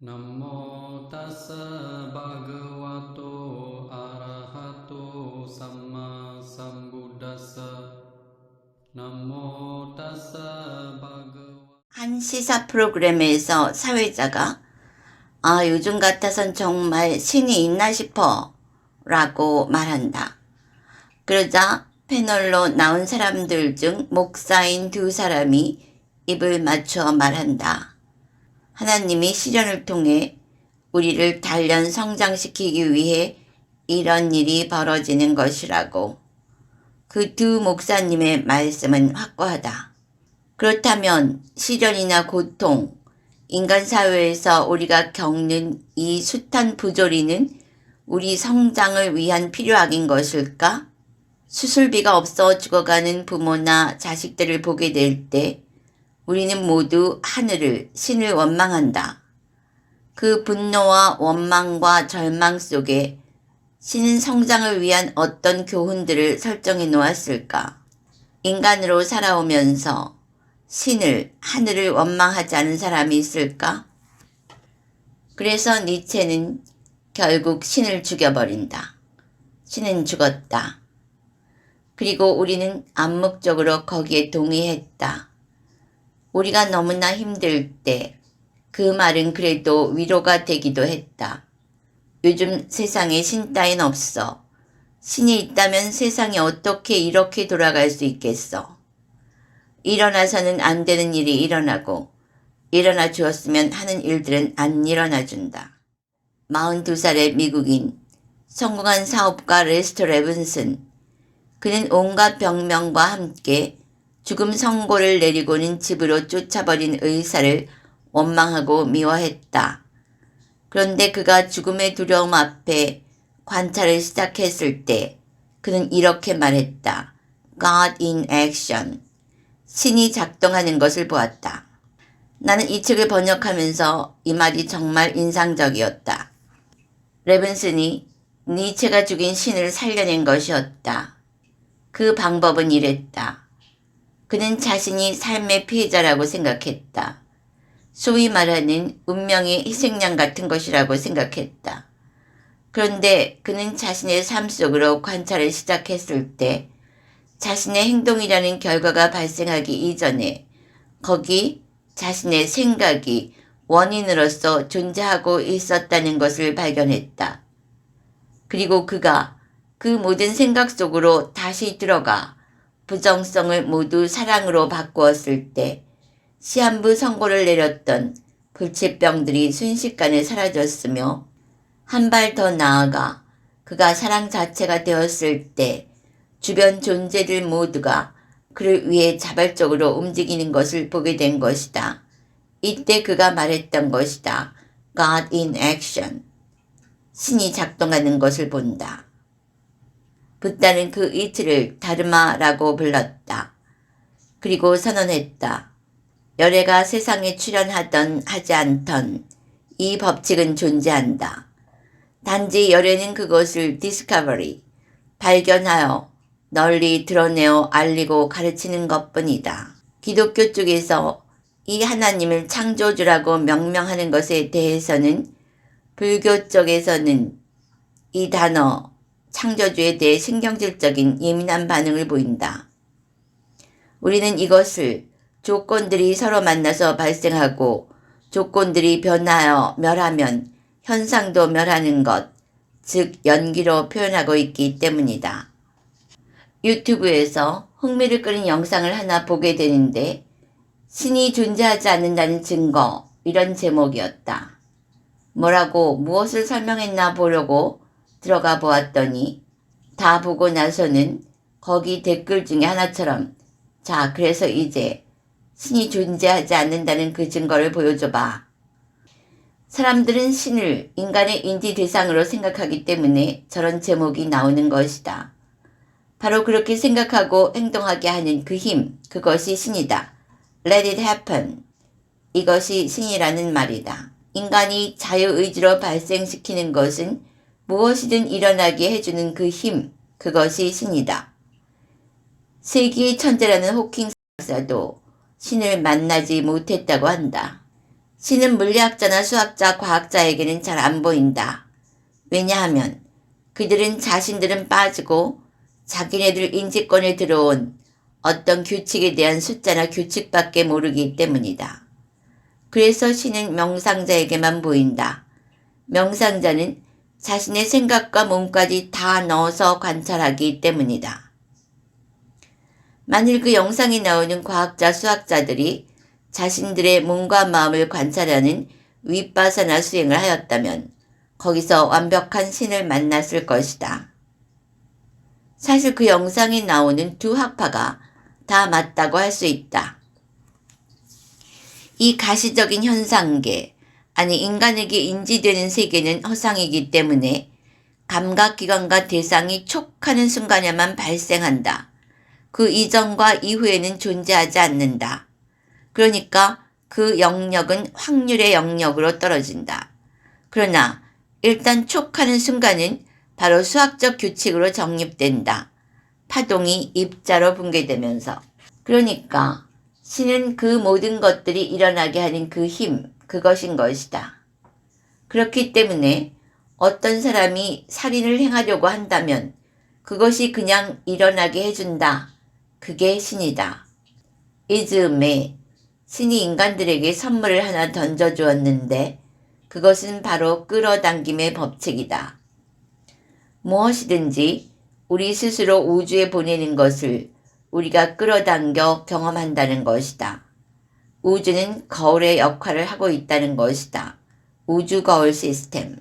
Namo tassa bhagavato arahato samma sambuddhassa. Namo tassa bhagavato. 한 시사 프로그램에서 사회자가 요즘 같아선 정말 신이 있나 싶어 라고 말한다. 그러자 패널로 나온 사람들 중 목사인 두 사람이 입을 맞춰 말한다. 하나님이 시련을 통해 우리를 단련 성장시키기 위해 이런 일이 벌어지는 것이라고. 그 두 목사님의 말씀은 확고하다. 그렇다면 시련이나 고통, 인간 사회에서 우리가 겪는 이 숱한 부조리는 우리 성장을 위한 필요악인 것일까? 수술비가 없어 죽어가는 부모나 자식들을 보게 될 때 우리는 모두 하늘을, 신을 원망한다. 그 분노와 원망과 절망 속에 신은 성장을 위한 어떤 교훈들을 설정해 놓았을까? 인간으로 살아오면서 신을, 하늘을 원망하지 않은 사람이 있을까? 그래서 니체는 결국 신을 죽여버린다. 신은 죽었다. 그리고 우리는 암묵적으로 거기에 동의했다. 우리가 너무나 힘들 때 그 말은 그래도 위로가 되기도 했다. 요즘 세상에 신 따윈 없어. 신이 있다면 세상이 어떻게 이렇게 돌아갈 수 있겠어. 일어나서는 안 되는 일이 일어나고 일어나 주었으면 하는 일들은 안 일어나 준다. 42살의 미국인, 성공한 사업가 레스터 레븐슨. 그는 온갖 병명과 함께 죽음 선고를 내리고는 집으로 쫓아버린 의사를 원망하고 미워했다. 그런데 그가 죽음의 두려움 앞에 관찰을 시작했을 때 그는 이렇게 말했다. God in action. 신이 작동하는 것을 보았다. 나는 이 책을 번역하면서 이 말이 정말 인상적이었다. 레븐슨이 니체가 죽인 신을 살려낸 것이었다. 그 방법은 이랬다. 그는 자신이 삶의 피해자라고 생각했다. 소위 말하는 운명의 희생양 같은 것이라고 생각했다. 그런데 그는 자신의 삶 속으로 관찰을 시작했을 때 자신의 행동이라는 결과가 발생하기 이전에 거기 자신의 생각이 원인으로서 존재하고 있었다는 것을 발견했다. 그리고 그가 그 모든 생각 속으로 다시 들어가 부정성을 모두 사랑으로 바꾸었을 때 시한부 선고를 내렸던 불치병들이 순식간에 사라졌으며 한 발 더 나아가 그가 사랑 자체가 되었을 때 주변 존재들 모두가 그를 위해 자발적으로 움직이는 것을 보게 된 것이다. 이때 그가 말했던 것이다. God in action. 신이 작동하는 것을 본다. 붓다는 그 이틀을 다르마라고 불렀다. 그리고 선언했다. 열애가 세상에 출현하던 하지 않던 이 법칙은 존재한다. 단지 열애는 그것을 discovery, 발견하여 널리 드러내어 알리고 가르치는 것뿐이다. 기독교 쪽에서 이 하나님을 창조주라고 명명하는 것에 대해서는 불교 쪽에서는 이 단어 창조주에 대해 신경질적인 예민한 반응을 보인다. 우리는 이것을 조건들이 서로 만나서 발생하고 조건들이 변하여 멸하면 현상도 멸하는 것, 즉 연기로 표현하고 있기 때문이다. 유튜브에서 흥미를 끄는 영상을 하나 보게 되는데 신이 존재하지 않는다는 증거, 이런 제목이었다. 뭐라고 무엇을 설명했나 보려고 들어가 보았더니 다 보고 나서는 거기 댓글 중에 하나처럼 자, 그래서 이제 신이 존재하지 않는다는 그 증거를 보여줘봐. 사람들은 신을 인간의 인지 대상으로 생각하기 때문에 저런 제목이 나오는 것이다. 바로 그렇게 생각하고 행동하게 하는 그 힘, 그것이 신이다. Let it happen. 이것이 신이라는 말이다. 인간이 자유의지로 발생시키는 것은 무엇이든 일어나게 해주는 그 힘, 그것이 신이다. 세기의 천재라는 호킹 박사도 신을 만나지 못했다고 한다. 신은 물리학자나 수학자, 과학자에게는 잘 안 보인다. 왜냐하면 그들은 자신들은 빠지고 자기네들 인지권에 들어온 어떤 규칙에 대한 숫자나 규칙밖에 모르기 때문이다. 그래서 신은 명상자에게만 보인다. 명상자는 자신의 생각과 몸까지 다 넣어서 관찰하기 때문이다. 만일 그 영상에 나오는 과학자, 수학자들이 자신들의 몸과 마음을 관찰하는 윗바사나 수행을 하였다면 거기서 완벽한 신을 만났을 것이다. 사실 그 영상에 나오는 두 학파가 다 맞다고 할 수 있다. 이 가시적인 현상계, 아니 인간에게 인지되는 세계는 허상이기 때문에 감각기관과 대상이 촉하는 순간에만 발생한다. 그 이전과 이후에는 존재하지 않는다. 그러니까 그 영역은 확률의 영역으로 떨어진다. 그러나 일단 촉하는 순간은 바로 수학적 규칙으로 정립된다. 파동이 입자로 붕괴되면서. 그러니까 신은 그 모든 것들이 일어나게 하는 그 힘, 그것인 것이다. 그렇기 때문에 어떤 사람이 살인을 행하려고 한다면 그것이 그냥 일어나게 해준다. 그게 신이다. 이즈음에 신이 인간들에게 선물을 하나 던져주었는데 그것은 바로 끌어당김의 법칙이다. 무엇이든지 우리 스스로 우주에 보내는 것을 우리가 끌어당겨 경험한다는 것이다. 우주는 거울의 역할을 하고 있다는 것이다. 우주 거울 시스템.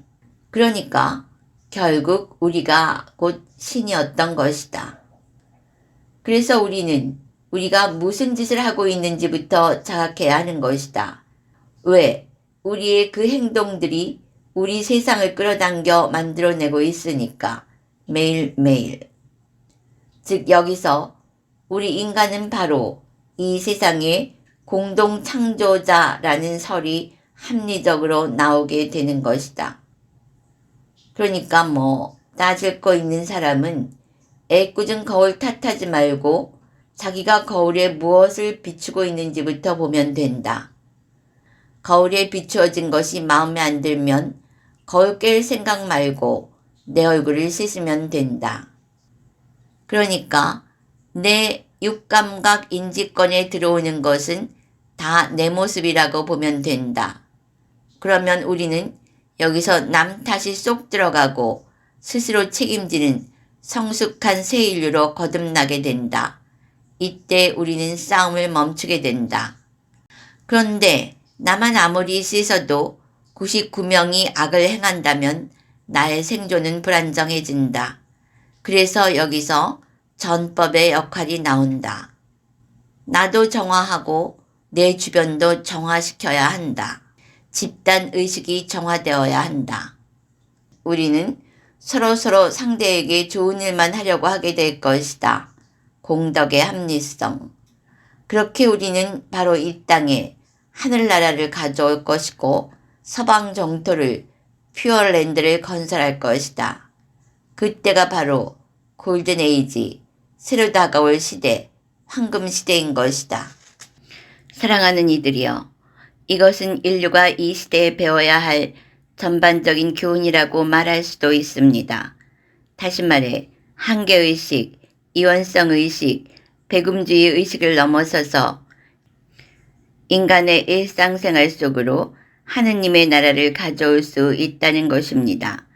그러니까 결국 우리가 곧 신이었던 것이다. 그래서 우리는 우리가 무슨 짓을 하고 있는지부터 자각해야 하는 것이다. 왜? 우리의 그 행동들이 우리 세상을 끌어당겨 만들어내고 있으니까 매일매일. 즉 여기서 우리 인간은 바로 이 세상의 공동 창조자라는 설이 합리적으로 나오게 되는 것이다. 그러니까 따질 거 있는 사람은 애꿎은 거울 탓하지 말고 자기가 거울에 무엇을 비추고 있는지부터 보면 된다. 거울에 비추어진 것이 마음에 안 들면 거울 깰 생각 말고 내 얼굴을 씻으면 된다. 그러니까 내 육감각 인지권에 들어오는 것은 다 내 모습이라고 보면 된다. 그러면 우리는 여기서 남 탓이 쏙 들어가고 스스로 책임지는 성숙한 새 인류로 거듭나게 된다. 이때 우리는 싸움을 멈추게 된다. 그런데 나만 아무리 씻어도 99명이 악을 행한다면 나의 생존은 불안정해진다. 그래서 여기서 전법의 역할이 나온다. 나도 정화하고 내 주변도 정화시켜야 한다. 집단 의식이 정화되어야 한다. 우리는 서로 상대에게 좋은 일만 하려고 하게 될 것이다. 공덕의 합리성. 그렇게 우리는 바로 이 땅에 하늘나라를 가져올 것이고 서방 정토를 퓨어랜드를 건설할 것이다. 그때가 바로 골든에이지, 새로 다가올 시대, 황금시대인 것이다. 사랑하는 이들이여, 이것은 인류가 이 시대에 배워야 할 전반적인 교훈이라고 말할 수도 있습니다. 다시 말해 한계의식, 이원성의식, 배금주의 의식을 넘어서서 인간의 일상생활 속으로 하느님의 나라를 가져올 수 있다는 것입니다.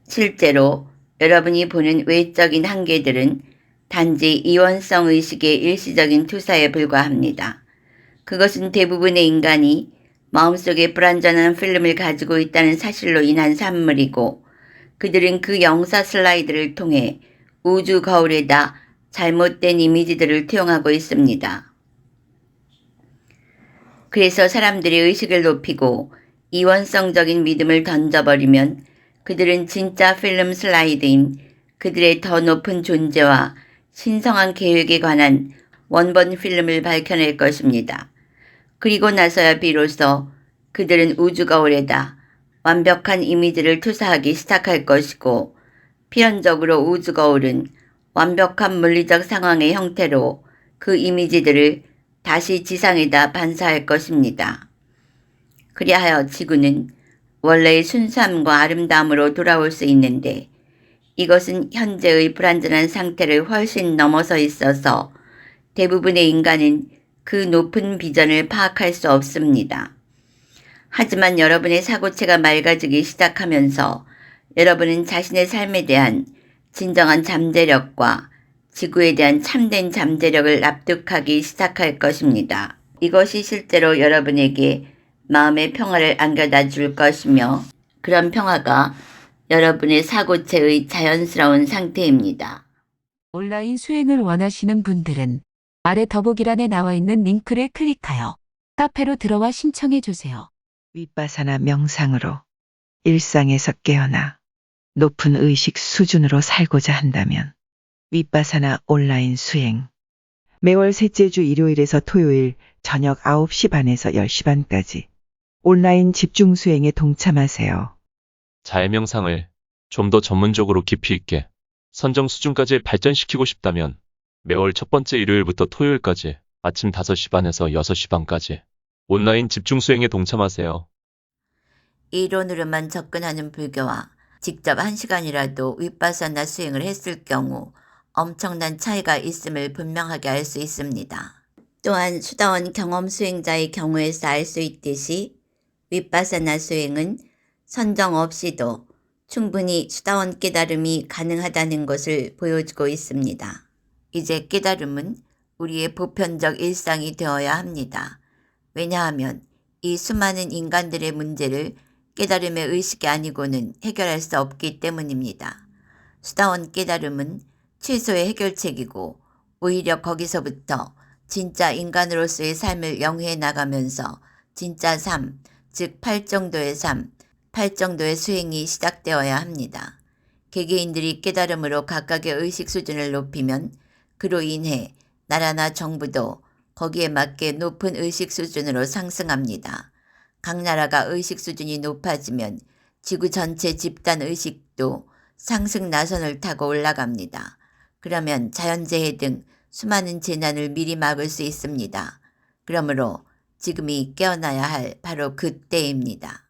실제로 여러분이 보는 외적인 한계들은 단지 이원성 의식의 일시적인 투사에 불과합니다. 그것은 대부분의 인간이 마음속에 불완전한 필름을 가지고 있다는 사실로 인한 산물이고 그들은 그 영사 슬라이드를 통해 우주 거울에다 잘못된 이미지들을 투영하고 있습니다. 그래서 사람들이 의식을 높이고 이원성적인 믿음을 던져버리면 그들은 진짜 필름 슬라이드인 그들의 더 높은 존재와 신성한 계획에 관한 원본 필름을 밝혀낼 것입니다. 그리고 나서야 비로소 그들은 우주 거울에다 완벽한 이미지를 투사하기 시작할 것이고 필연적으로 우주 거울은 완벽한 물리적 상황의 형태로 그 이미지들을 다시 지상에다 반사할 것입니다. 그리하여 지구는 원래의 순수함과 아름다움으로 돌아올 수 있는데 이것은 현재의 불완전한 상태를 훨씬 넘어서 있어서 대부분의 인간은 그 높은 비전을 파악할 수 없습니다. 하지만 여러분의 사고체가 맑아지기 시작하면서 여러분은 자신의 삶에 대한 진정한 잠재력과 지구에 대한 참된 잠재력을 납득하기 시작할 것입니다. 이것이 실제로 여러분에게 마음의 평화를 안겨다 줄 것이며 그런 평화가 여러분의 사고체의 자연스러운 상태입니다. 온라인 수행을 원하시는 분들은 아래 더보기란에 나와 있는 링크를 클릭하여 카페로 들어와 신청해 주세요. 윗바사나 명상으로 일상에서 깨어나 높은 의식 수준으로 살고자 한다면 윗바사나 온라인 수행 매월 셋째 주 일요일에서 토요일 저녁 9시 반에서 10시 반까지 온라인 집중 수행에 동참하세요. 자해 명상을 좀 더 전문적으로 깊이 있게 선정 수준까지 발전시키고 싶다면 매월 첫 번째 일요일부터 토요일까지 아침 5시 반에서 6시 반까지 온라인 집중 수행에 동참하세요. 이론으로만 접근하는 불교와 직접 1시간이라도 윗바사나 수행을 했을 경우 엄청난 차이가 있음을 분명하게 알 수 있습니다. 또한 수다원 경험 수행자의 경우에서 알 수 있듯이 윗바사나 수행은 선정 없이도 충분히 수다원 깨달음이 가능하다는 것을 보여주고 있습니다. 이제 깨달음은 우리의 보편적 일상이 되어야 합니다. 왜냐하면 이 수많은 인간들의 문제를 깨달음의 의식이 아니고는 해결할 수 없기 때문입니다. 수다원 깨달음은 최소의 해결책이고 오히려 거기서부터 진짜 인간으로서의 삶을 영위해 나가면서 진짜 삶, 즉 8정도의 삶, 8정도의 수행이 시작되어야 합니다. 개개인들이 깨달음으로 각각의 의식 수준을 높이면 그로 인해 나라나 정부도 거기에 맞게 높은 의식 수준으로 상승합니다. 각 나라가 의식 수준이 높아지면 지구 전체 집단 의식도 상승 나선을 타고 올라갑니다. 그러면 자연재해 등 수많은 재난을 미리 막을 수 있습니다. 그러므로 지금이 깨어나야 할 바로 그때입니다.